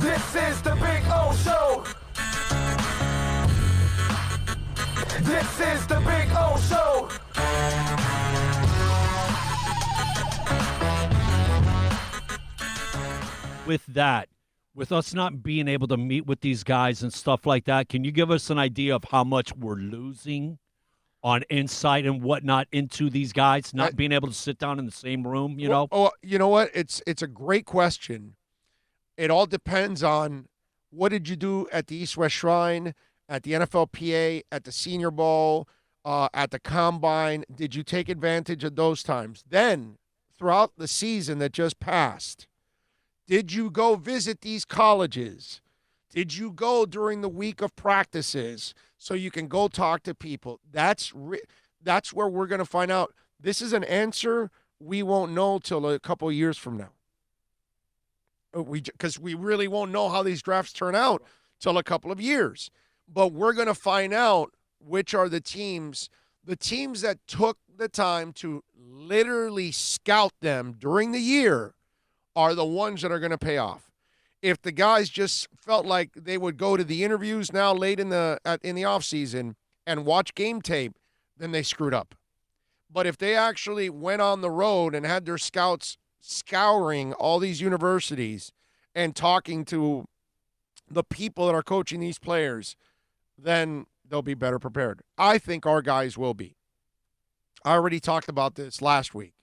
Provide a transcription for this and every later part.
This is the Big O Show. This is the Big O Show. With that, with us not being able to meet with these guys and stuff like that, can you give us an idea of how much we're losing on insight and whatnot into these guys, not being able to sit down in the same room, you know? Oh, you know what? It's a great question. It all depends on what did you do at the East-West Shrine, at the NFLPA, at the Senior Bowl, at the Combine. Did you take advantage of those times? Then, throughout the season that just passed, did you go visit these colleges? Did you go during the week of practices so you can go talk to people? That's where we're going to find out. This is an answer we won't know till a couple of years from now. Because we really won't know how these drafts turn out till a couple of years. But we're going to find out which are the teams that took the time to literally scout them during the year are the ones that are going to pay off. If the guys just felt like they would go to the interviews now late in the offseason and watch game tape, then they screwed up. But if they actually went on the road and had their scouts scouring all these universities and talking to the people that are coaching these players, then they'll be better prepared. I think our guys will be. I already talked about this last week.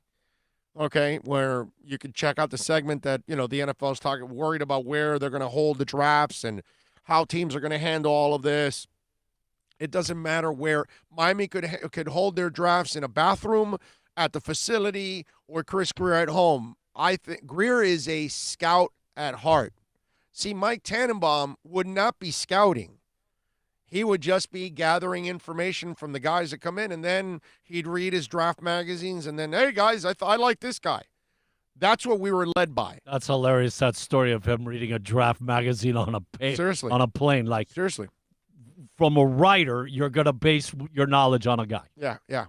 Okay, where you can check out the segment that, the NFL is worried about where they're going to hold the drafts and how teams are going to handle all of this. It doesn't matter where. Miami could hold their drafts in a bathroom, at the facility, or Chris Grier at home. I think Grier is a scout at heart. See, Mike Tannenbaum would not be scouting. He would just be gathering information from the guys that come in, and then he'd read his draft magazines, and then, hey, guys, I like this guy. That's what we were led by. That's hilarious, that story of him reading a draft magazine on Seriously. On a plane. Like, seriously. From a writer, you're going to base your knowledge on a guy. Yeah.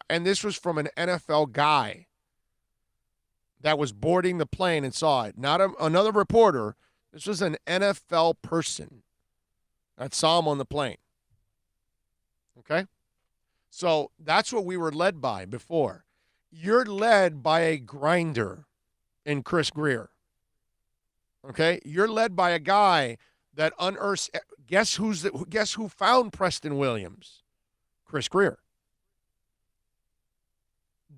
And this was from an NFL guy that was boarding the plane and saw it. Not another reporter. This was an NFL person that saw him on the plane. Okay? So that's what we were led by before. You're led by a grinder in Chris Grier. Okay? You're led by a guy that unearths. Guess who found Preston Williams? Chris Grier.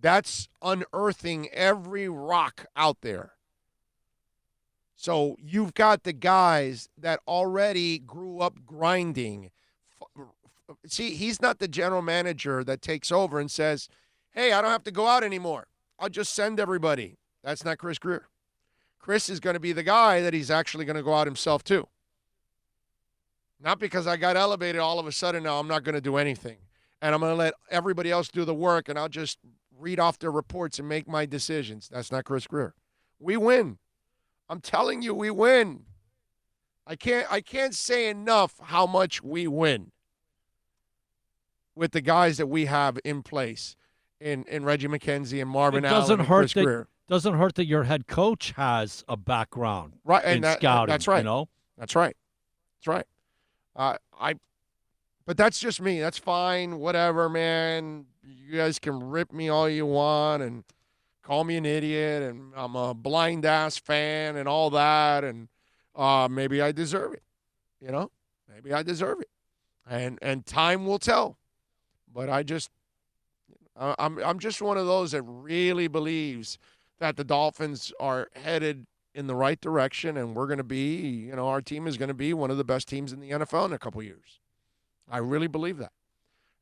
That's unearthing every rock out there. So you've got the guys that already grew up grinding. See, he's not the general manager that takes over and says, hey, I don't have to go out anymore. I'll just send everybody. That's not Chris Grier. Chris is going to be the guy that he's actually going to go out himself too. Not because I got elevated all of a sudden now I'm not going to do anything. And I'm going to let everybody else do the work and I'll just read off their reports and make my decisions. That's not Chris Grier. We win. I'm telling you, we win. I can't say enough how much we win with the guys that we have in place in Reggie McKenzie and Marvin Allen and Chris Grier. Doesn't hurt that your head coach has a background in scouting. That's right. That's right. That's right. But that's just me. That's fine. Whatever, man. You guys can rip me all you want and call me an idiot, and I'm a blind-ass fan and all that, and maybe I deserve it. Maybe I deserve it. And time will tell. But I'm just one of those that really believes that the Dolphins are headed in the right direction, and we're going to be, our team is going to be one of the best teams in the NFL in a couple of years. I really believe that.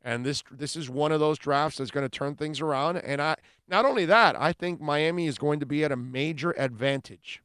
And this is one of those drafts that's going to turn things around. And not only that, I think Miami is going to be at a major advantage